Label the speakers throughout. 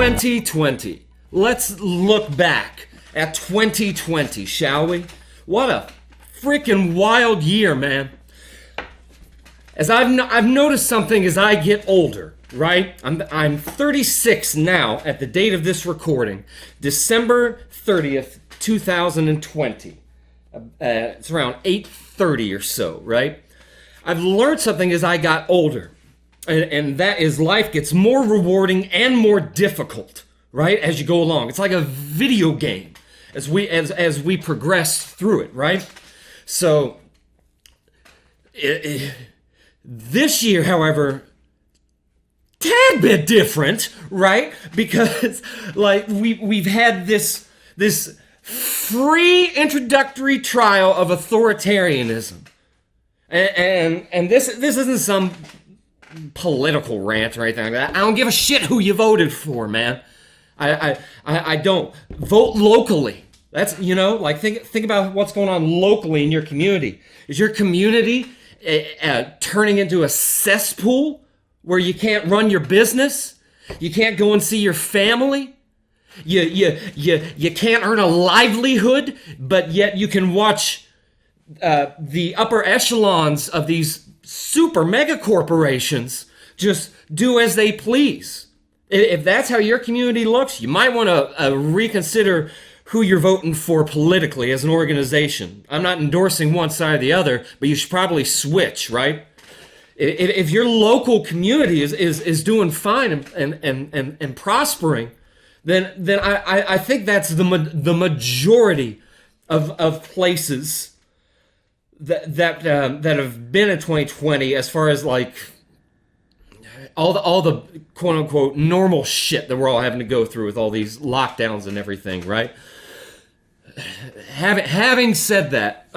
Speaker 1: 2020. Let's look back at 2020, shall we? What a freaking wild year, man. As I've noticed something as I get older, right? I'm 36 now at the date of this recording, December 30th, 2020. It's around 8:30 or so, right? I've learned something as I got older, and that is life gets more rewarding and more difficult, right? As you go along, it's like a video game as we progress through it, right? So this year, however, tad bit different, right? Because like we've had this free introductory trial of authoritarianism, and this isn't some political rant or anything like that. I don't give a shit who you voted for, man. I don't vote locally. That's, like think about what's going on locally in your community. Is your community turning into a cesspool where you can't run your business? You can't go and see your family? You can't earn a livelihood, but yet you can watch the upper echelons of these super mega corporations just do as they please. If that's how your community looks, you might want to reconsider who you're voting for politically as an organization. I'm not endorsing one side or the other, but you should probably switch, right? If your local community is doing fine and prospering, then I think that's the majority of places that have been in 2020, as far as like all the quote unquote normal shit that we're all having to go through with all these lockdowns and everything, right? Having said that,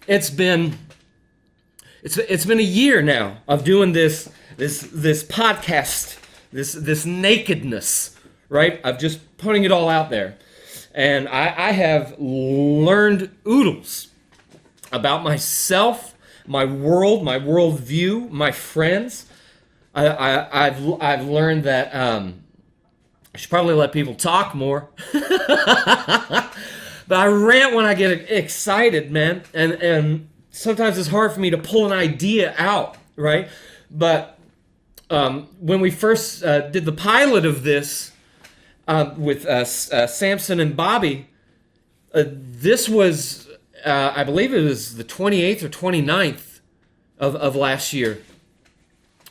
Speaker 1: it's been a year now of doing this podcast, this nakedness, right? Of just putting it all out there. And I have learned oodles about myself, my world, my worldview, my friends. I've learned that I should probably let people talk more. But I rant when I get excited, man. And sometimes it's hard for me to pull an idea out, right? But when we first did the pilot of this with Samson and Bobby, this was, I believe it was the 28th or 29th of last year,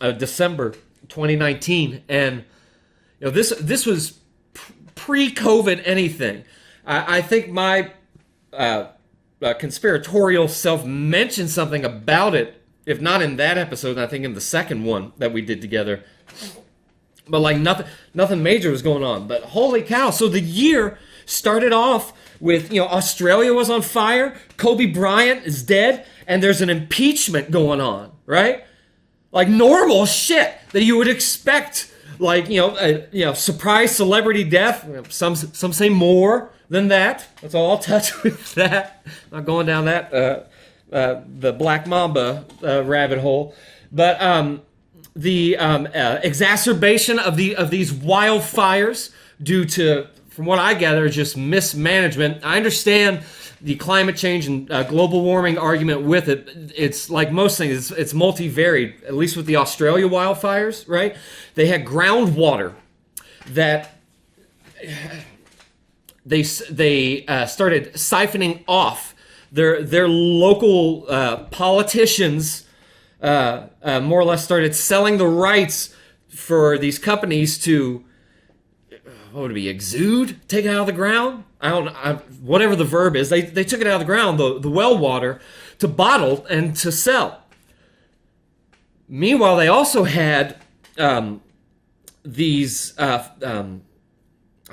Speaker 1: December 2019. And this was pre-COVID anything. I think my conspiratorial self mentioned something about it, if not in that episode, I think in the second one that we did together. But like nothing major was going on. But holy cow! So the year started off with Australia was on fire, Kobe Bryant is dead, and there's an impeachment going on, right? Like normal shit that you would expect. Like surprise celebrity death. Some say more than that. That's all I'll touch with that. Not going down that the Black Mamba rabbit hole, but the exacerbation of these wildfires due to, from what I gather, just mismanagement. I understand the climate change and global warming argument with it. It's like most things, it's multivariate, at least with the Australia wildfires, right? They had groundwater that they started siphoning off. Their local politicians more or less started selling the rights for these companies to, what would it be, exude? Take it out of the ground? Whatever the verb is, they took it out of the ground, the well water, to bottle and to sell. Meanwhile, they also had these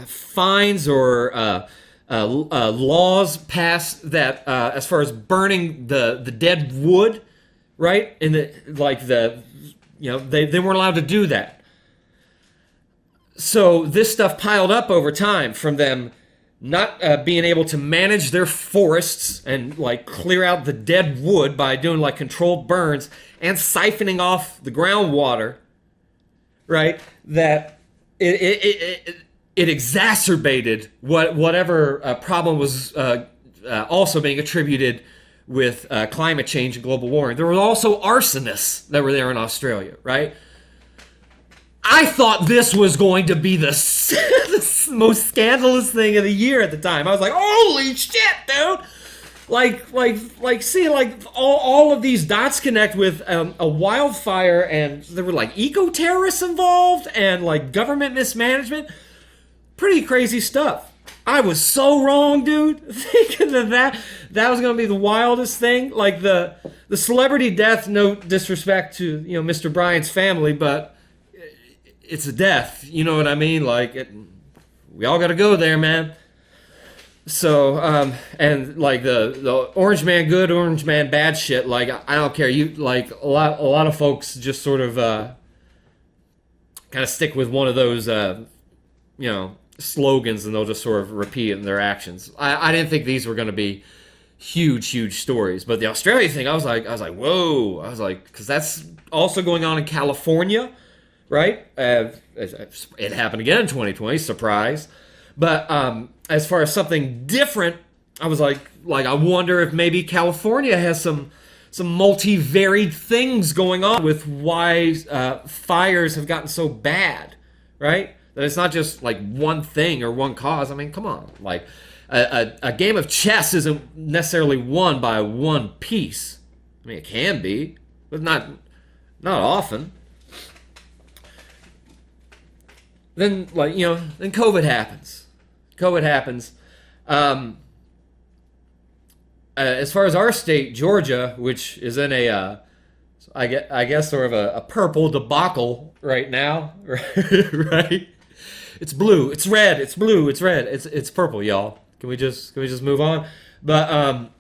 Speaker 1: fines or laws passed that, as far as burning the dead wood, right? And they weren't allowed to do that. So this stuff piled up over time from them not being able to manage their forests and like clear out the dead wood by doing like controlled burns and siphoning off the groundwater, right? That it exacerbated whatever problem was also being attributed with climate change and global warming. There were also arsonists that were there in Australia, right? I thought this was going to be the most scandalous thing of the year at the time. I was like, holy shit, dude! See, all of these dots connect with a wildfire, and there were like eco-terrorists involved and like government mismanagement. Pretty crazy stuff. I was so wrong, dude, thinking that was going to be the wildest thing. Like the celebrity death, no disrespect to, Mr. Bryant's family, but it's a death. You know what I mean? We all got to go there, man. So, and like the orange man good, orange man bad shit, like, I don't care. You, like, a lot of folks just sort of, kind of stick with one of those, slogans, and they'll just sort of repeat it in their actions. I didn't think these were going to be huge stories, but the Australia thing, I was like, whoa. I was like, because that's also going on in California, right? It happened again in 2020, surprise. But as far as something different, I was like I wonder if maybe California has some multivaried things going on with why fires have gotten so bad, right? That it's not just like one thing or one cause. I mean, come on. Like a game of chess isn't necessarily won by one piece. I mean, it can be, but not often. Then then COVID happens. As far as our state, Georgia, which is in I guess sort of a purple debacle right now, right? It's blue, it's red, it's blue, it's red, it's purple, y'all. Can we just move on? But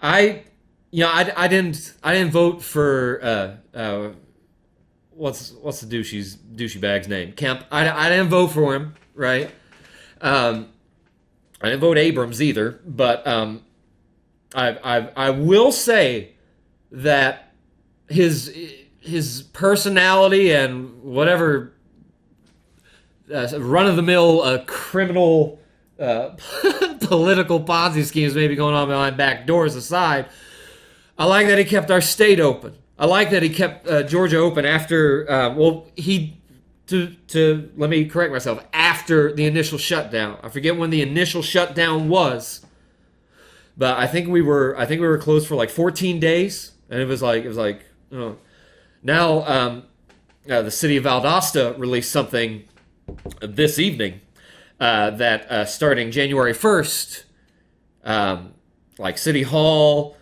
Speaker 1: I didn't vote for what's the douchey bag's name? Kemp. I didn't vote for him, right? I didn't vote Abrams either, but I will say that his personality and whatever run-of-the-mill criminal political Ponzi schemes maybe going on behind back doors aside, I like that he kept our state open. I like that he kept Georgia open after, let me correct myself, after the initial shutdown. I forget when the initial shutdown was, but I think we were closed for like 14 days, and it was like now the city of Valdosta released something this evening that starting January 1st, like City Hall,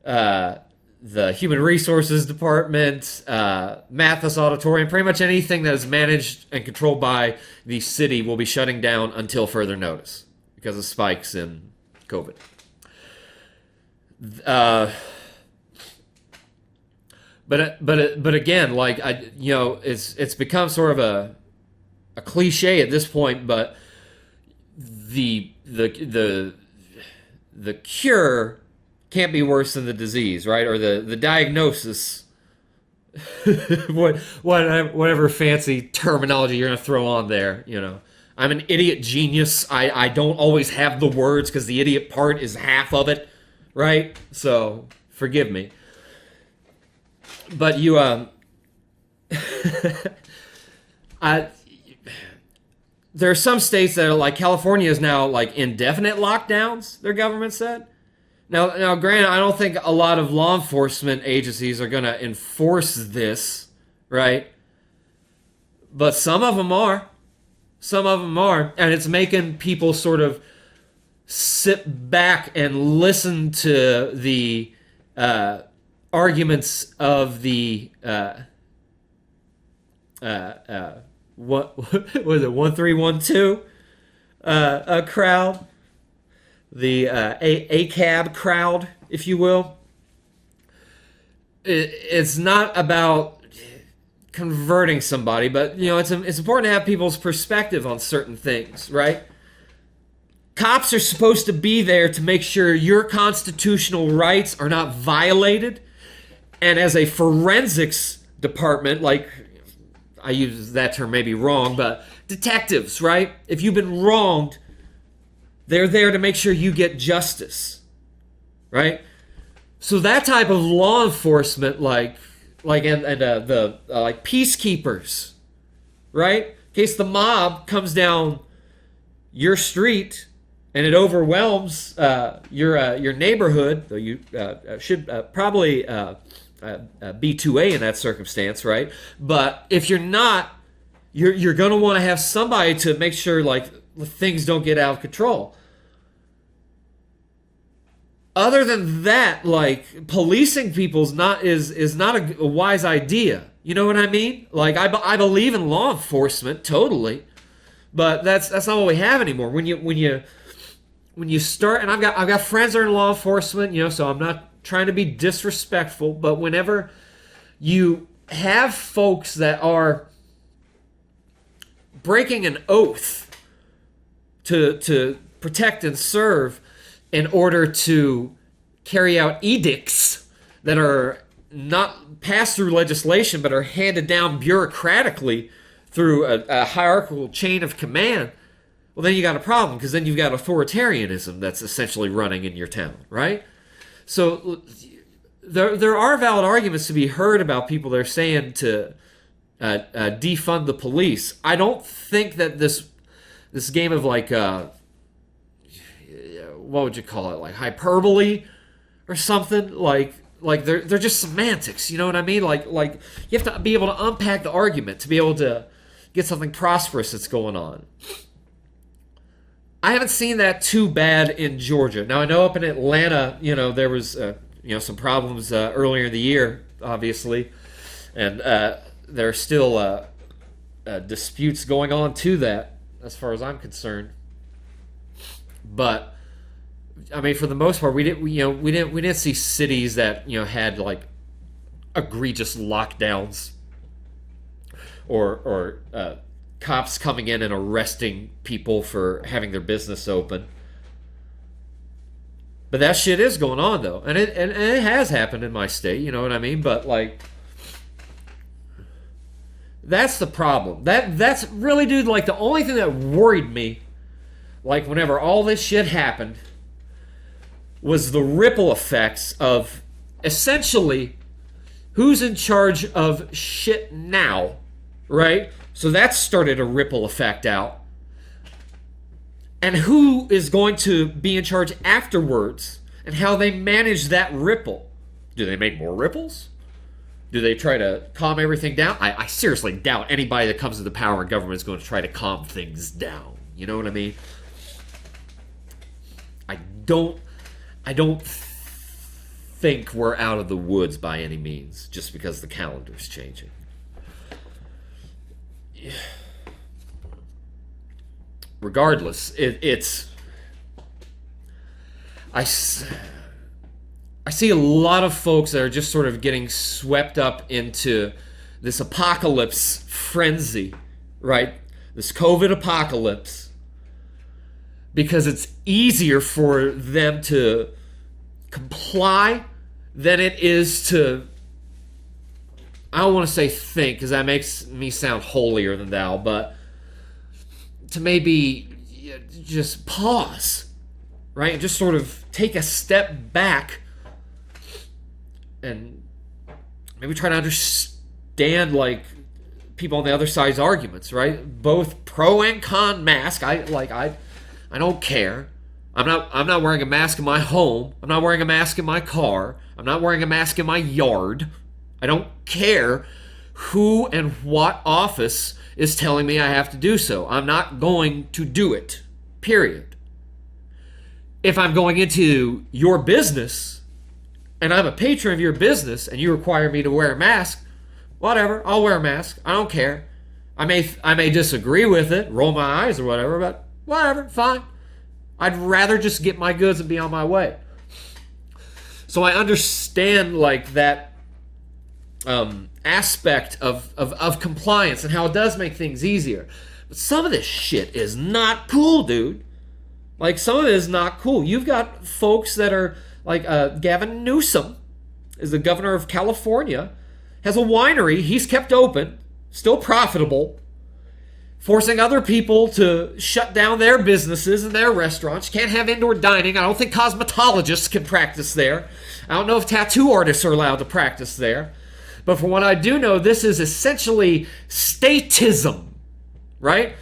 Speaker 1: the Human Resources Department, Mathis Auditorium, pretty much anything that is managed and controlled by the city will be shutting down until further notice because of spikes in COVID. But again, like it's become sort of a cliche at this point, but the cure can't be worse than the disease, right? Or the diagnosis, whatever fancy terminology you're gonna throw on there. I'm an idiot genius. I don't always have the words because the idiot part is half of it, right? So forgive me. But there are some states that are like California is now like indefinite lockdowns, their government said. Now, granted, I don't think a lot of law enforcement agencies are going to enforce this, right? But some of them are. And it's making people sort of sit back and listen to the arguments of the what was it, 1312 crowd, the ACAB crowd, if you will. It's not about converting somebody, but it's important to have people's perspective on certain things, right? Cops are supposed to be there to make sure your constitutional rights are not violated. And as a forensics department, like, I use that term maybe wrong, but detectives, right? If you've been wronged, they're there to make sure you get justice, right? So that type of law enforcement, like peacekeepers, right? In case the mob comes down your street and it overwhelms your neighborhood, though you should probably be 2A in that circumstance, right? But if you're not, you're going to want to have somebody to make sure like things don't get out of control. Other than that, like policing people is not a wise idea. You know what I mean? Like I believe in law enforcement totally, but that's not what we have anymore. When you start, and I've got friends that are in law enforcement, you know, so I'm not trying to be disrespectful, but whenever you have folks that are breaking an oath to protect and serve in order to carry out edicts that are not passed through legislation but are handed down bureaucratically through a hierarchical chain of command, well, then you got a problem, because then you've got authoritarianism that's essentially running in your town, right? So there are valid arguments to be heard about people that are saying to defund the police. I don't think that this game of like what would you call it, like hyperbole or something, like they're just semantics, you know what I mean? Like you have to be able to unpack the argument to be able to get something prosperous that's going on. I haven't seen that too bad in Georgia. Now I know up in Atlanta, you know, there was some problems earlier in the year, obviously, and there are still disputes going on to that, as far as I'm concerned. But I mean, for the most part, we didn't see cities that had like egregious lockdowns or cops coming in and arresting people for having their business open. But that shit is going on though, and it has happened in my state. You know what I mean? But like, that's the problem. That's really, dude. Like the only thing that worried me, like whenever all this shit happened, was the ripple effects of essentially who's in charge of shit now, right? So that started a ripple effect out. And who is going to be in charge afterwards and how they manage that ripple. Do they make more ripples? Do they try to calm everything down? I seriously doubt anybody that comes into power in government is going to try to calm things down. You know what I mean? I don't think we're out of the woods by any means, just because the calendar's changing. Regardless, I see a lot of folks that are just sort of getting swept up into this apocalypse frenzy, right? This COVID apocalypse, because it's easier for them to comply than it is to, I don't want to say think, because that makes me sound holier than thou, but to maybe just pause, right? And just sort of take a step back and maybe try to understand like people on the other side's arguments, right? Both pro and con mask. I don't care. I'm not wearing a mask in my home. I'm not wearing a mask in my car. I'm not wearing a mask in my yard. I don't care who and what office is telling me I have to do so. I'm not going to do it. Period. If I'm going into your business and I'm a patron of your business and you require me to wear a mask, whatever, I'll wear a mask. I don't care. I may disagree with it, roll my eyes or whatever, but whatever, fine. I'd rather just get my goods and be on my way. So I understand like that aspect of compliance and how it does make things easier. But some of this shit is not cool, dude. Like, some of it is not cool. You've got folks that are like Gavin Newsom is the governor of California, has a winery. He's kept open, still profitable. forcing other people to shut down their businesses and their restaurants. You can't have indoor dining. I don't think cosmetologists can practice there. I don't know if tattoo artists are allowed to practice there. But from what I do know, this is essentially statism, right?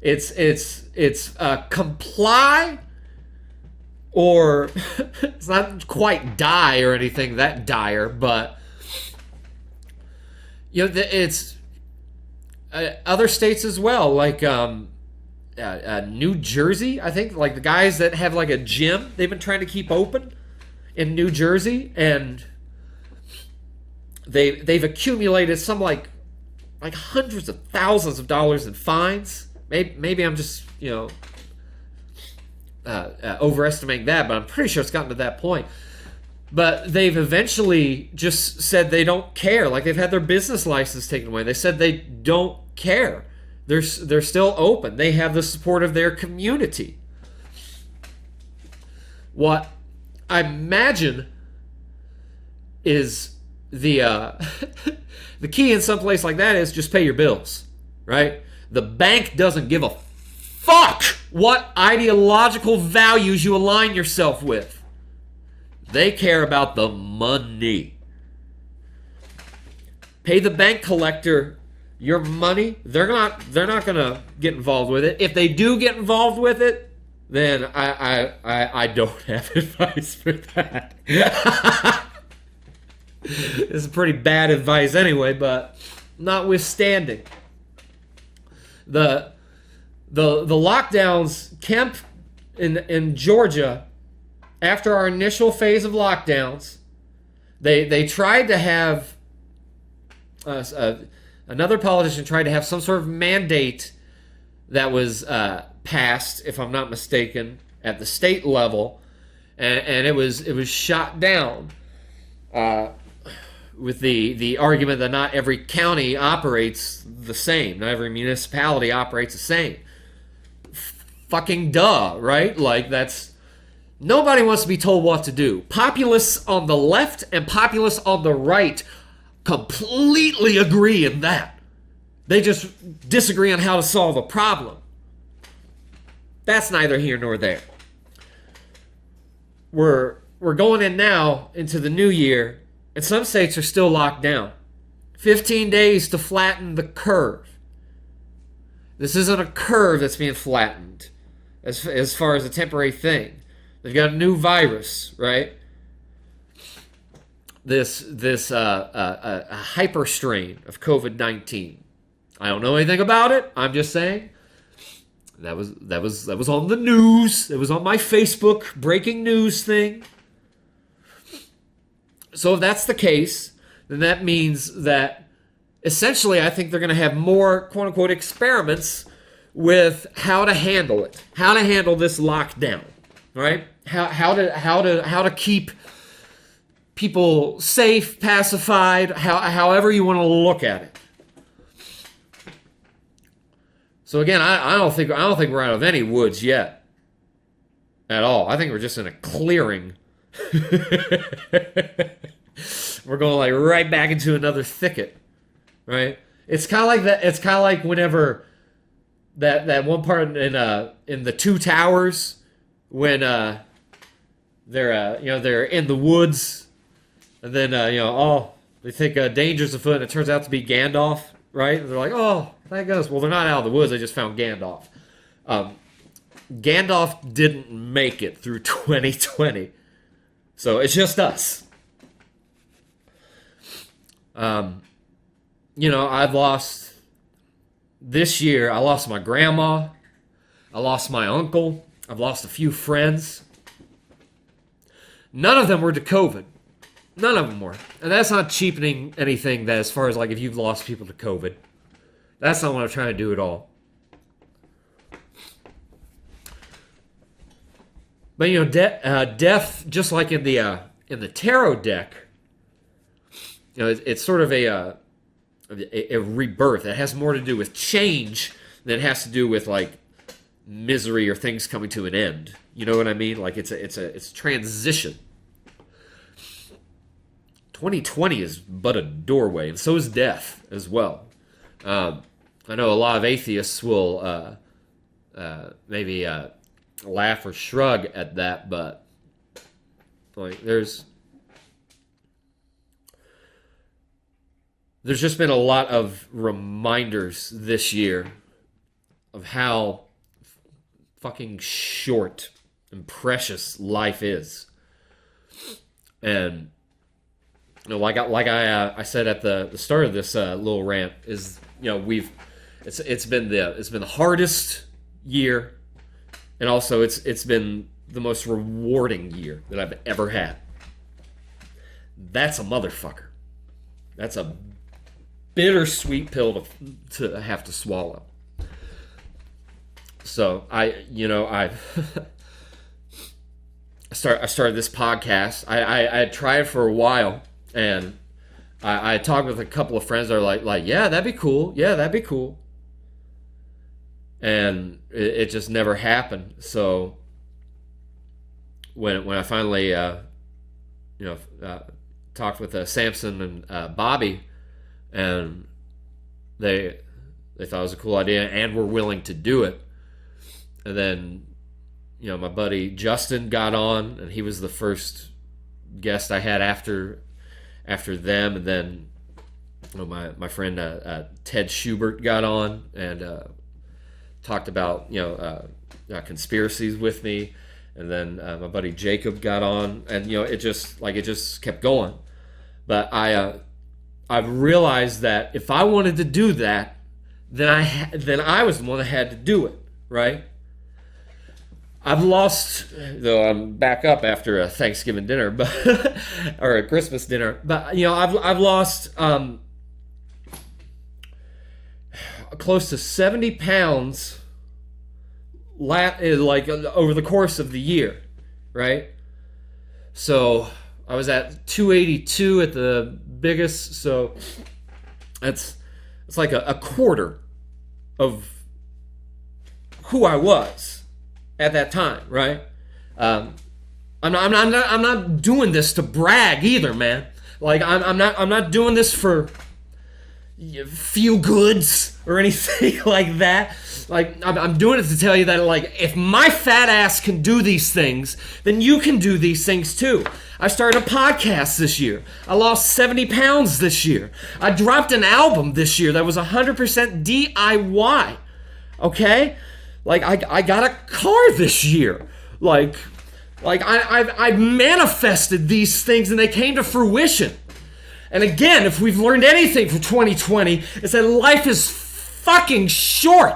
Speaker 1: It's comply, or it's not quite die or anything that dire, but it's other states as well, like New Jersey, I think, like the guys that have like a gym, they've been trying to keep open in New Jersey, and they've accumulated some like hundreds of thousands of dollars in fines. Maybe I'm just overestimating that, but I'm pretty sure it's gotten to that point. But they've eventually just said they don't care. Like, they've had their business license taken away. They said they don't care. They're still open. They have the support of their community. What I imagine is the the key in some place like that is just pay your bills, right? The bank doesn't give a fuck what ideological values you align yourself with. They care about the money. Pay the bank collector your money. They're not gonna get involved with it. If they do get involved with it, then I don't have advice for that. This is pretty bad advice anyway, but notwithstanding, the lockdowns, Kemp in Georgia, after our initial phase of lockdowns, they tried to have another politician tried to have some sort of mandate that was passed, if I'm not mistaken, at the state level, and it was shot down with the argument that not every county operates the same, not every municipality operates the same. Fucking duh, right? Like, that's... Nobody wants to be told what to do. Populists on the left and populists on the right completely agree in that. They just disagree on how to solve a problem. That's neither here nor there. We're going in now into the new year, and some states are still locked down. 15 days to flatten the curve. This isn't a curve that's being flattened as far as a temporary thing. They've got a new virus, right? This hyper strain of COVID-19. I don't know anything about it. I'm just saying that was on the news. It was on my Facebook breaking news thing. So if that's the case, then that means that essentially I think they're going to have more quote unquote experiments with how to handle it, how to handle this lockdown, right? How to keep people safe, pacified, however you want to look at it. So again, I don't think we're out of any woods yet, at all. I think we're just in a clearing. We're going like right back into another thicket, right? It's kind of like that. It's kind of like whenever that one part in the Two Towers when they're in the woods, and then they think danger's afoot, and it turns out to be Gandalf, right? And they're like, oh, thank goodness. Well, they're not out of the woods. They just found Gandalf. Gandalf didn't make it through 2020, so it's just us. I've lost this year. I lost my grandma. I lost my uncle. I've lost a few friends. None of them were to COVID. None of them were. And that's not cheapening anything that as far as like if you've lost people to COVID. That's not what I'm trying to do at all. But death, just like in the tarot deck, it's sort of a rebirth. It has more to do with change than it has to do with like misery or things coming to an end. You know what I mean? Like it's a transition. 2020 is but a doorway, and so is death as well. I know a lot of atheists will maybe laugh or shrug at that, but like there's just been a lot of reminders this year of how fucking short and precious life is. And you know, like I said at the start of this little rant, is it's been the hardest year, and also it's been the most rewarding year that I've ever had. That's a motherfucker. That's a bittersweet pill to have to swallow. So I started this podcast. I tried it for a while, and I talked with a couple of friends that are like, yeah, that'd be cool. Yeah, that'd be cool. And it just never happened. So when I finally talked with Samson and Bobby, and they thought it was a cool idea and were willing to do it. And then my buddy Justin got on, and he was the first guest I had after them. And then my friend Ted Schubert got on and talked about conspiracies with me. And then my buddy Jacob got on, and it just kept going. But I've realized that if I wanted to do that, then I was the one that had to do it, right? I've lost, though I'm back up after a Thanksgiving dinner, but or a Christmas dinner. But I've lost close to 70 pounds, over the course of the year, right? So I was at 282 at the biggest, so it's like a quarter of who I was at that time, right? I'm not doing this to brag either, man. Like I'm not doing this for feel goods or anything like that. Like I'm doing it to tell you that, like, if my fat ass can do these things, then you can do these things too. I started a podcast this year. I lost 70 pounds this year. I dropped an album this year that was 100% DIY. Okay? Like I got a car this year. Like I manifested these things and they came to fruition. And again, if we've learned anything from 2020, it's that life is fucking short.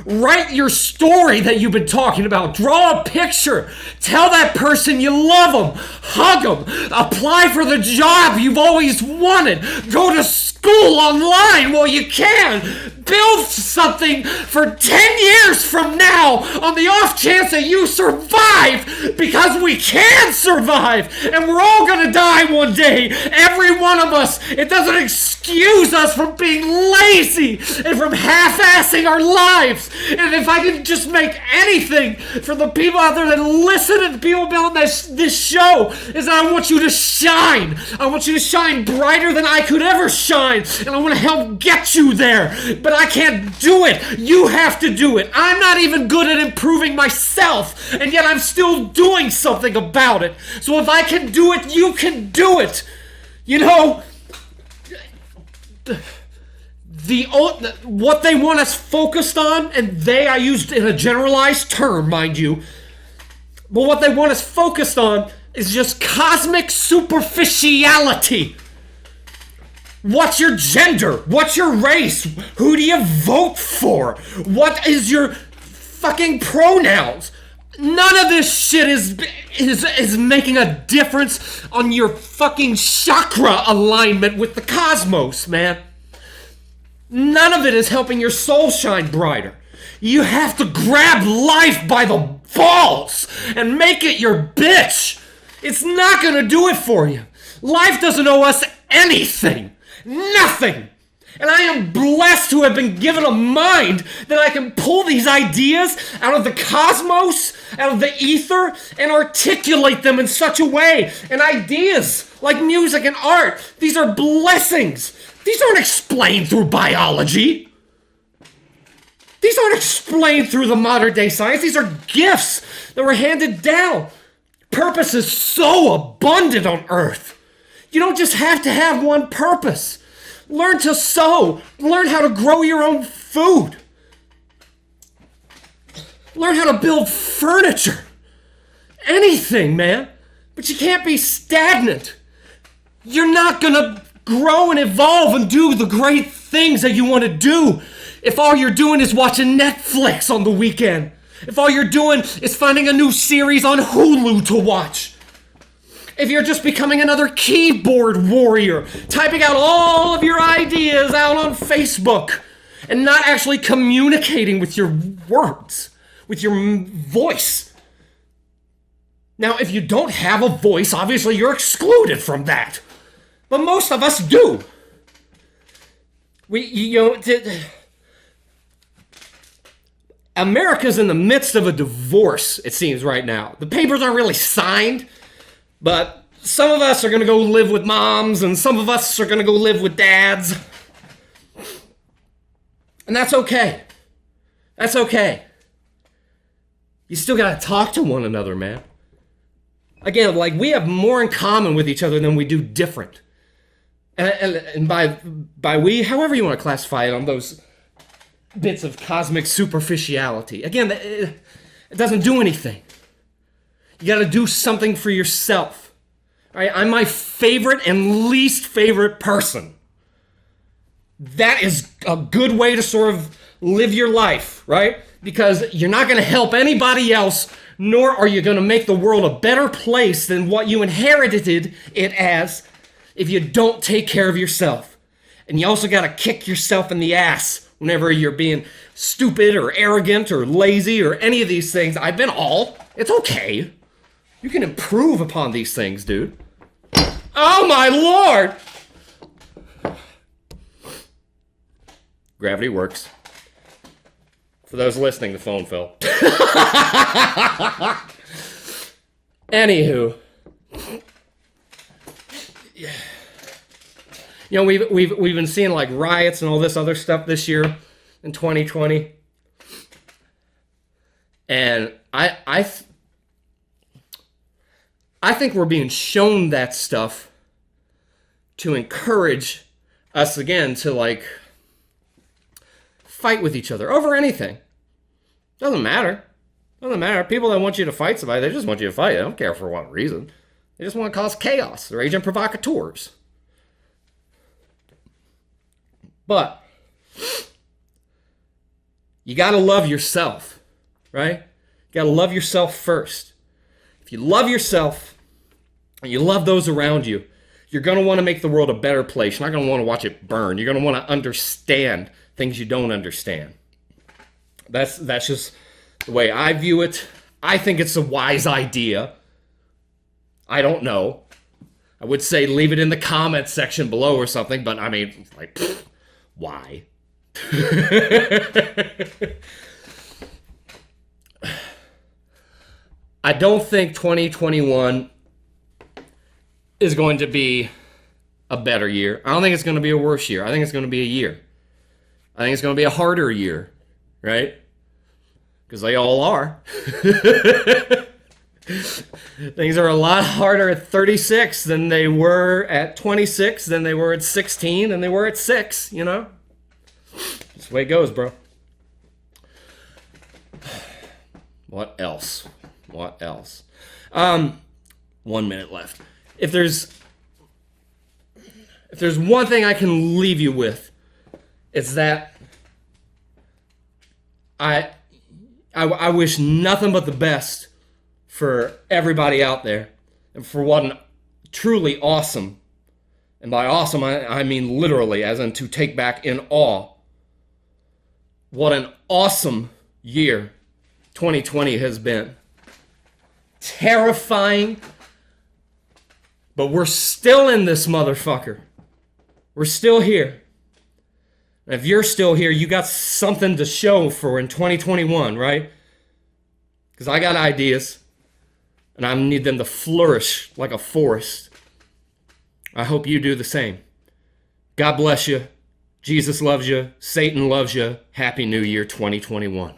Speaker 1: Write your story that you've been talking about. Draw a picture. Tell that person you love them. Hug them. Apply for the job you've always wanted. Go to school online while you can. Build something for 10 years from now on the off chance that you survive, because we can survive, and we're all gonna die one day. Every one of us. It doesn't excuse us from being lazy and from half-assing our lives. And if I can just make anything for the people out there that listen and the people about this show, is that I want you to shine. I want you to shine brighter than I could ever shine. And I want to help get you there. But I can't do it. You have to do it. I'm not even good at improving myself. And yet I'm still doing something about it. So if I can do it, you can do it. What they want us focused on, and I used in a generalized term, mind you, but what they want us focused on is just cosmic superficiality. What's your gender? What's your race? Who do you vote for? What is your fucking pronouns? None of this shit is making a difference on your fucking chakra alignment with the cosmos, man. None of it is helping your soul shine brighter. You have to grab life by the balls and make it your bitch. It's not gonna do it for you. Life doesn't owe us anything. Nothing. And I am blessed to have been given a mind that I can pull these ideas out of the cosmos, out of the ether, and articulate them in such a way. And ideas like music and art, these are blessings. These aren't explained through biology. These aren't explained through the modern day science. These are gifts that were handed down. Purpose is so abundant on earth. You don't just have to have one purpose. Learn to sew. Learn how to grow your own food. Learn how to build furniture. Anything, man. But you can't be stagnant. You're not going to grow and evolve and do the great things that you want to do if all you're doing is watching Netflix on the weekend. If all you're doing is finding a new series on Hulu to watch. If you're just becoming another keyboard warrior, typing out all of your ideas out on Facebook and not actually communicating with your words, with your voice. Now, if you don't have a voice, obviously you're excluded from that. But most of us do. America's in the midst of a divorce, it seems, right now. The papers aren't really signed, but some of us are going to go live with moms, and some of us are going to go live with dads. And that's okay. That's okay. You still got to talk to one another, man. Again, like, we have more in common with each other than we do different. And by we, however you want to classify it on those bits of cosmic superficiality. Again, it doesn't do anything. You got to do something for yourself. All right, I'm my favorite and least favorite person. That is a good way to sort of live your life, right? Because you're not going to help anybody else, nor are you going to make the world a better place than what you inherited it as if you don't take care of yourself. And you also got to kick yourself in the ass whenever you're being stupid or arrogant or lazy or any of these things. I've been all. It's okay. You can improve upon these things, dude. Oh my Lord! Gravity works. For those listening, the phone fell. Anywho. Yeah. You know, we've been seeing like riots and all this other stuff this year in 2020. And I think we're being shown that stuff to encourage us again to like fight with each other over anything. Doesn't matter. People that want you to fight somebody, they just want you to fight. They don't care for what reason. They just want to cause chaos. They're agent provocateurs. But you got to love yourself, right? You got to love yourself first. If you love yourself and you love those around you, you're going to want to make the world a better place. You're not going to want to watch it burn. You're going to want to understand things you don't understand. That's just the way I view it. I think it's a wise idea. I don't know. I would say leave it in the comments section below or something, but I mean, like, pfft, why? I don't think 2021 is going to be a better year. I don't think it's going to be a worse year. I think it's going to be a year. I think it's going to be a harder year, right? Because they all are. Things are a lot harder at 36 than they were at 26, than they were at 16, than they were at 6, you know? That's the way it goes, bro. What else? 1 minute left. If there's one thing I can leave you with, it's that I wish nothing but the best for everybody out there, and for what an truly awesome, and by awesome I mean literally, as in to take back in awe, what an awesome year 2020 has been. Terrifying, but we're still in this motherfucker. We're still here. And if you're still here, you got something to show for in 2021, right? Because I got ideas, and I need them to flourish like a forest. I hope you do the same. God bless you. Jesus loves you. Satan loves you. Happy New Year 2021.